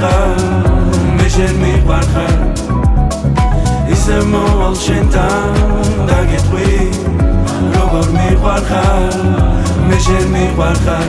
მიყვარხარ მე შენ მიყვარხარ ისე მოვალ შენთან დაგეთყვი როგორ მიყვარხარ მე შენ მიყვარხარ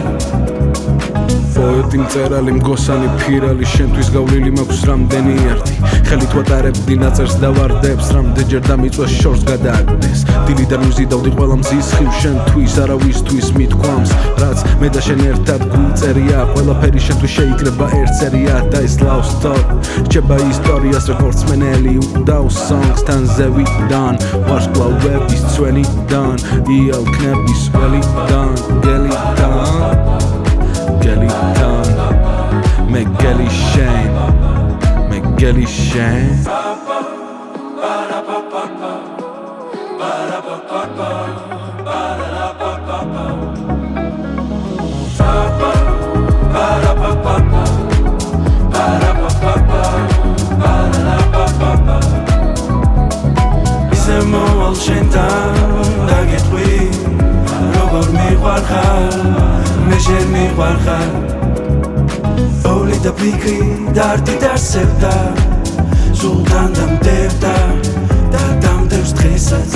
პოეტი მწერალი მგოსანი ფირალი შენთვის გავლილი მაქვს რამდენი არტი ხელით ვატარებდი ნაწერს და ვარდებს რამდენჯერ დამიწვეს შორს გადააგდეს დილიდან ვიზიდავდი ყველა მზის ხივს შენთვის არავისთვის მithქვამს რაც მე და შენ ერთად გვწერია ყველაფერი შენთვის შეიკრება ერთ სერიად და ეს love story რჩება ისტორიას როგორც მენელი უდავს songs-თან ზევიდან ვარსკვლავების წვენიდან იალქნების ველიდან გელიდან მე გელი შენ ისე მოვალ შენთან დაგეთყვი როგორ მიყვარხარ მე შენ მიყვარხარ ოვლი და ფიქრი დარდი დასევდა სულთან დამდებდა და დამდევს დღესაც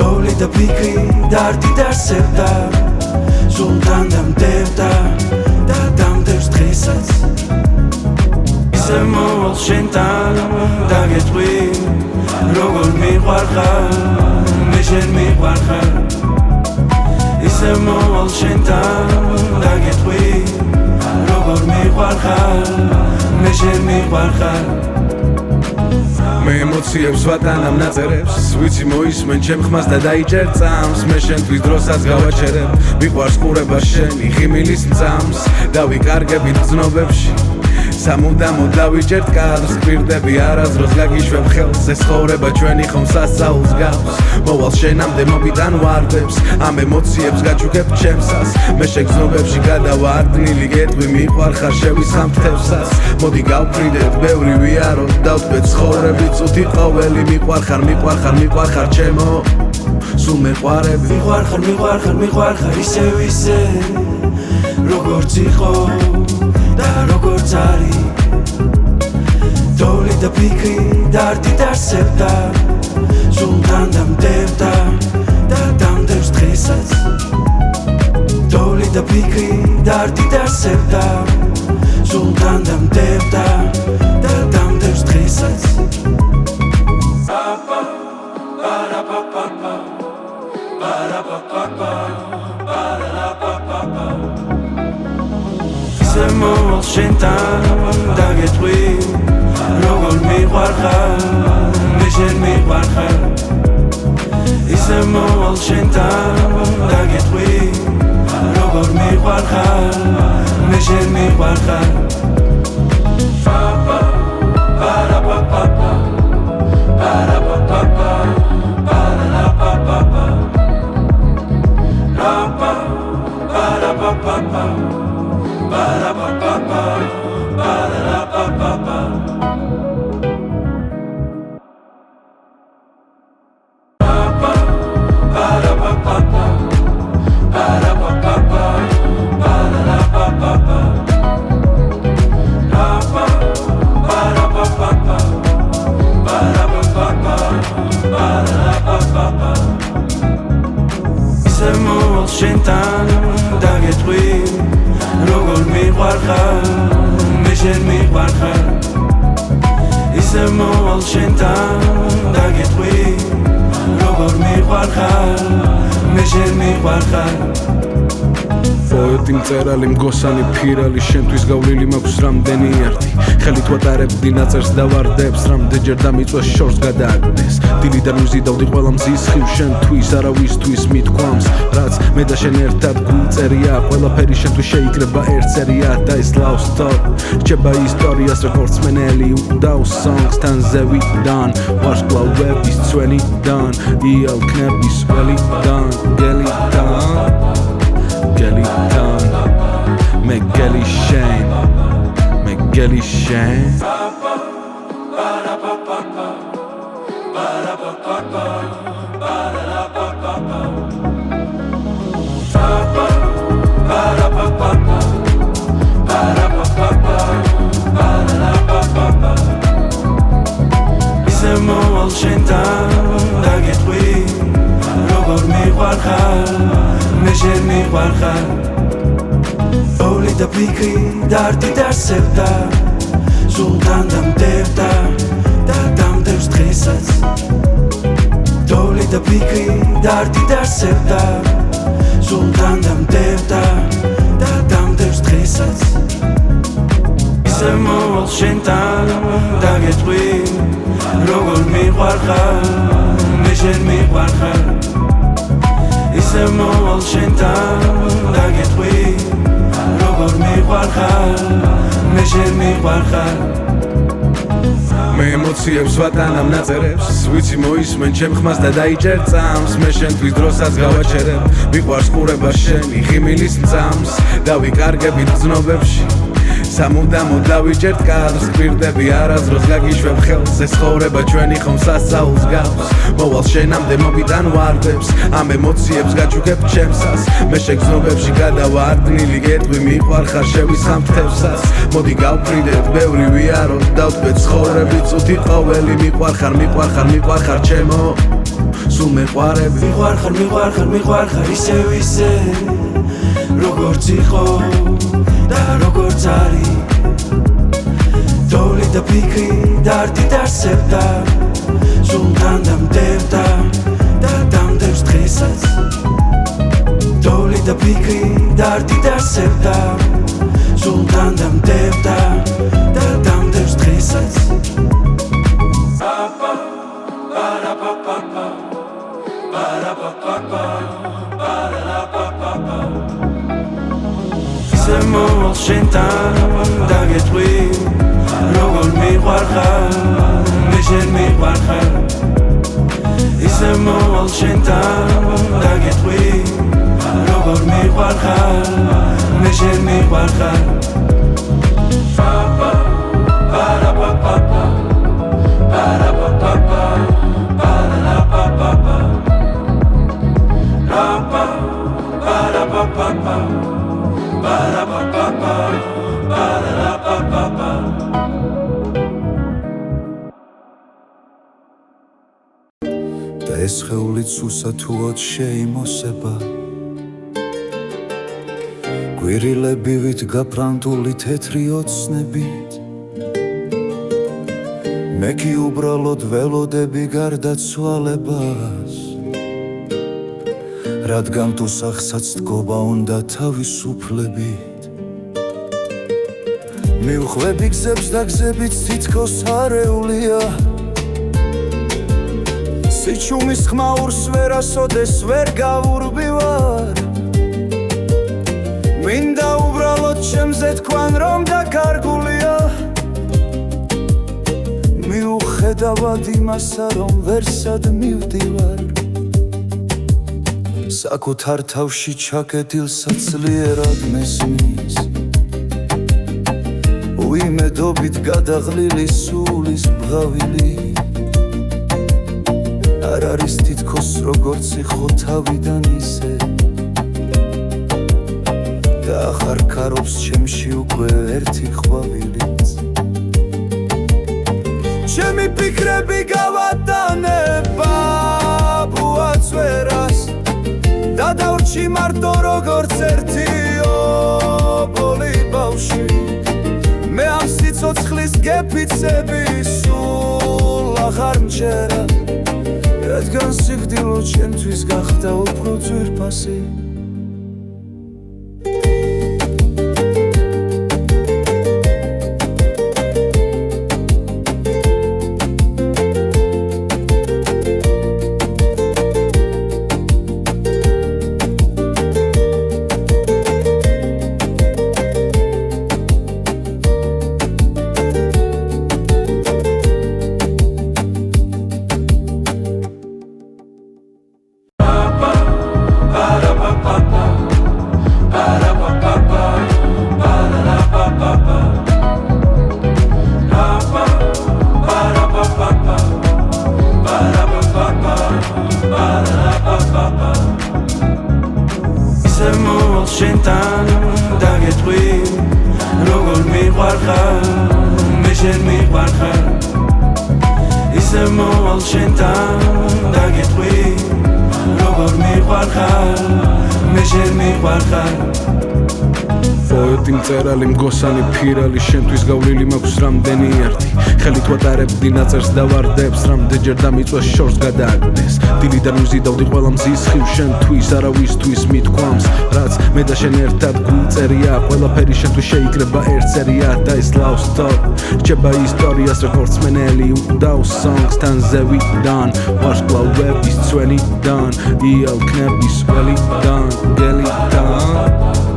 ოვლი და ფიქრი დარდი დასევდა სულთან დამდებდა და დამდევს დღესაც ისე მოვალ შენთან დაგეთყვი როგორ მიყვარხარ მე შენ მიყვარხარ ისე მოვალ შენთან დაგეთყვი როგორ მიყვარხარ მე შენ მიყვარხარ მე ემოციებს ვატანამ ნაწერებს ვიცი მოისმენ ჩემ ხმას და დაიჭერ წამს მე შენთვის დროსაც გავაჩერებ მიყვარს ყურება შენი ღიმილის მწამს დავიკარგებით გზნობებში სამუდამოდ დავიჭერთ კადრს გვირდები არაზროს გაგიშვებ ხელს ეს ცხოვრება ჩვენი ხომ სასწაულს გავს მოვალ შენამდე მოგიტან ვარდებს ამ ემოციებს გაჩუქებ ჩემსას მე შეგზნობებში გადავარდნილი გეტყვი მიყვარხარ შევისხამთ თევსას მოდი გავფრინდეთ ბევრი ვიაროთ დავტბეთ ცხოვრები წუთი ყოველი მიყვარხარ ჩემო სულ მეყვარები მიყვარხარ ისე როგორც იყო და როგორც არის თოვლი და ფიქრი დარდი დასევდა სულთან დამდებდა და დამდევს დღესაც თოვლი და ფიქრი დარდი დასევდა სულთან დამდებდა და დამდევს დღესაც ისე მოვალ შენთან დაგეთყვი როგორ მიყვარხარ მე შენ მიყვარხარ ისე მოვალ შენთან დაგეთყვი როგორ მიყვარხარ მე შენ მიყვარხარ ისე მოვალ შენთან დაგეთყვი როგორ მიყვარხარ მე შენ მიყვარხარ ისე მოვალ შენთან დაგეთყვი როგორ მიყვარხარ მე შენ მიყვარხარ პოეტი მწერალი მგოსანი ფირალი შენთვის გავლილი მაქვს რამდენი არტი ხელით ვატარებდი ნაწერს და ვარდებს რამდენჯერ დამიწვეს შორს გადააგდეს დილიდან ვიზიდავდი ყველა მზის ხივს შენთვის არავისთვის მithქვამს რაც მე და შენ ერთად გვწერია ყველაფერი შენთვის შეიკრება ერთ სერიად და ეს love story რჩება ისტორიას როგორც მენელი უდავს songs-თან ზევიდან ვარსკვლავების წვენიდან იალქნების ველიდან გელიდან მე გელი შენ მიყვარხარ მე შენ მიყვარხარ ოლი და ფიქრი დარდი დასევდა სულთან დამდებდა და დამდევს დღესაც ოლი და ფიქრი დარდი დასევდა სულთან დამდებდა და დამდევს დღესაც ისე მოვალ შენთან დაგეთყვი როგორ მიყვარხარ მე შენ მიყვარხარ ისე მოვალ შენთან დაგეთყვი როგორ მიყვარხარ მე შენ მიყვარხარ მე ემოციებს ვატანამ ნაწერებს ვიცი მოისმენ ჩემ ხმას და დაიჭერ წამს მე შენთვის დროსაც გავაჩერებ მიყვარს ყურება შენი ხიმილის მწამს დავიკარგებით გზნობებში სამუდამოდ დავიჭერთ კადრს გვირდები არასდროს გაგიშვებ ხელს ეს ცხოვრება ჩვენი ხომ სასწაულს გავს მოვალ შენამდე მოგიტან ვარდებს ამ ემოციებს გაჩუქებ ჩემსას მე შეგზნობებში გადავარდნილი გეტყვი მიყვარხარ შევისხამ თევსას მოდი გავფრინდეთ ბევრი ვიარო დავტყვე ცხოვრები წუთი ყოველი მიყვარხარ ჩემო სულ მეყვარები მიყვარხარ ისე როგორც იყო და როგორც არის დოლი და ფიქრი დარდი დასევდა სულთან დამდებდა და დამდევს დღესაც დოლი და ფიქრი დარდი დასევდა სულთან დამდებდა და დამდევს დღესაც ისე მოვალ შენთან დაგეთყვი როგორ მიყვარხარ მე შენ მიყვარხარ ისე მოვალ შენთან დაგეთყვი როგორ მიყვარხარ მე შენ მიყვარხარ და ეს ხეულიც უსათუოდ შეიმოსება გვირილებივით გაფრანდული თეთრი ოცნებით მე კი უბრალოდ ველოდები გარდაცვალებას რადგან თუ სახსაც დგობა უნდა თავისუფლებით მივხვები გზებს და გზებიც თითქოს არეულია სიჩუმის ხმაურს ვერასოდეს ვერ გავურბივარ მინდა უბრალოდ ჩემზე თქვან რომ დაკარგულია მიუხედავად იმასა რომ ვერსად მივდივარ საკუთარ თავში ჩაკეტილსაც ძლიერად მესმის უიმედობით გადაღლილი სულის ბღავილი არ არის თითქოს როგორც იყო თავიდან ისე და ახარ კარობს ჩემში უკვე ერთი ყვავილიც ჩემი ფიქრები გავატანებ ბაბუაც ვერას და დავრჩი მარტო როგორც ერთი ობოლი ბავშვი მე ამ სიცოცხლის გეფიცები სულ აღარ მჯერა რადგან სიკვდილო ჩემთვის გახდა უფრო ძვირფასი შენთან დაგეთყვი როგორ მიყვარხარ მე შენ მიყვარხარ ისე მოვალ შენთან დაგეთყვი როგორ მიყვარხარ მიყვარხარ მე შენ მიყვარხარ პოეტი მწერალი მგოსანი ფირალი შენთვის გავლილი მაქვს რამდენი ერთი ხელით ვატარებდი ნაწერს და ვარდებს რამდენჯერ დამიწვეს შორს გადააგდეს დილიდან ვიზიდავდი ყველა მზის ხივს შენთვის არავისთვის მithქვამს რაც მე და შენ ერთად გვიწერია ყველაფერი შენთვის შეიკრება ერთ სერიად და ეს love story რჩება ისტორიას როგორც მენელი უდავს songs თან ზევიდან ვარსკვლავების წვენიდან იალქნების ველიდან გელიდან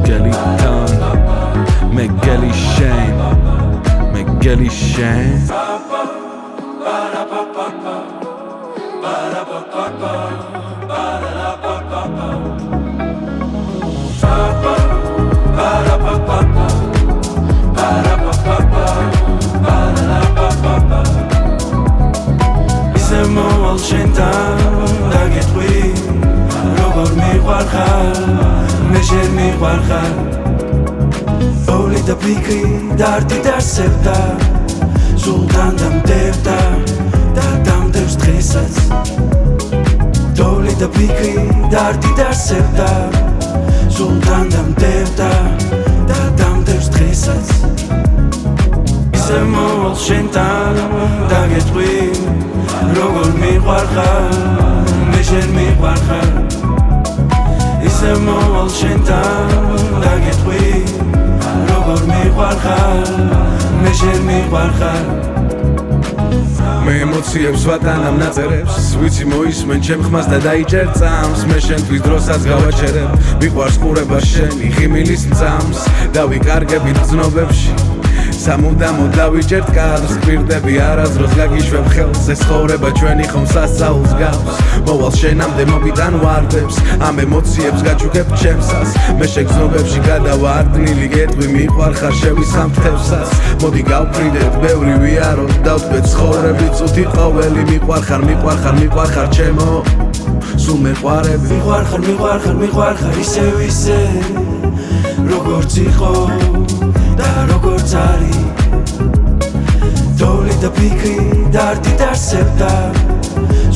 Gelitan, me geli shame, me geli shame. Ise moal shentan, da getwi, rogor miყვარხარ მე შენ მიყვარხარ ოვლი და ფიქრი დარდი დასევდა სულთან დამდებდა და დამდევს დღესაც ოვლი და ფიქრი დარდი დასევდა სულთან დამდებდა და დამდევს დღესაც ისე მოვალ შენთან დაგეტყვი როგორ მიყვარხარ მე შენ მიყვარხარ ისე მოვალ შენთან დაგეტყვი როგორ მიყვარხარ მე შენ მიყვარხარ მე ემოციებს ვატანამ ნაწერებს ვიცი მოისმენ ჩემ ხმას და დაიჭერ წამს მე შენთვის დროსაც გავაჩერებ მიყვარს ყურება შენი ღიმილის მწამს დავიკარგებით გზნობებში სამუდამოდ დავიჭერთ კადრს გვირდები არასდროს გაგიშვებ ხელს ეს ცხოვრება ჩვენი ხომ სასწაულს გავს მოვალ შენამდე მოგიტან ვარდებს ამ ემოციებს გაჩუქებ ჩემსას მე შეგზნობებში გადავარდნილი გეტყვი მიყვარხარ შევისხამ თევსას მოდი გავფრინდეთ ბევრი ვიაროთ დავტყვეთ ცხოვრები წუთი ყოველი მიყვარხარ ჩემო სულ მეყვარები მიყვარხარ ისე როგორც იყო და როგორც არის დოლი და ფიქრი დარდი დასევდა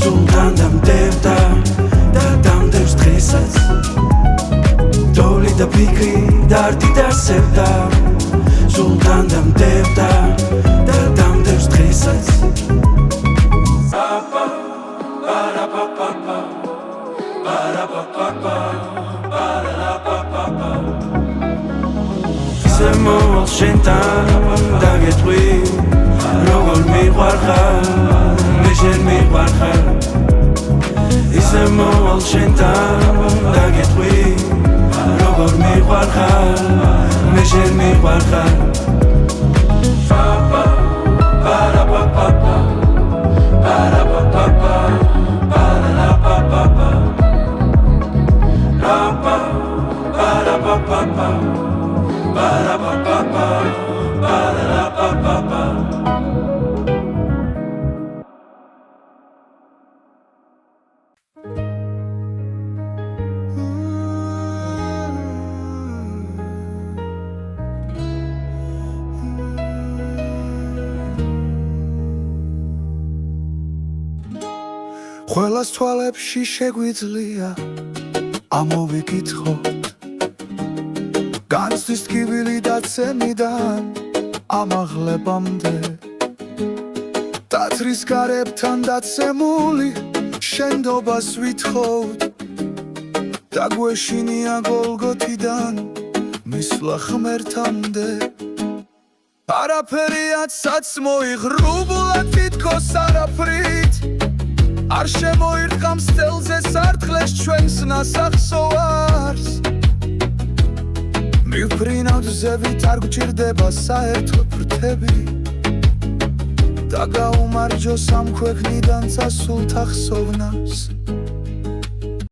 სულთან დამდებდა და დამდევს დღესაც დოლი და ფიქრი დარდი დასევდა სულთან დამდებდა და დამდევს დღესაც ისე მოვალ შენთან დაგეტყვი როგორ მიყვარხარ მე შენ მიყვარხარ ისე მოვალ შენთან დაგეტყვი როგორ მიყვარხარ მე შენ მიყვარხარ ყველას თვალებში შეგვიძლია ამოვიკითხოთ განცდის ტკივილი დაცემიდან ამაღლებამდე ტაძრის გარებთან დაცემული შენდობას ვითხოვთ და გვეშინია გოლგოთიდან მისვლა ღმერთამდე არაფერიად საცმოიღრუბულად თითქოს არაფრით არ შემოირყამს წელზე სარტყლეს ჩვენს ნასახსოვარს მივფრინავთ ზევით არ გვჭირდება საერთო ფრთები და გაუმარჯოს ამ ქვეყნიდან წასულ თახსოვნას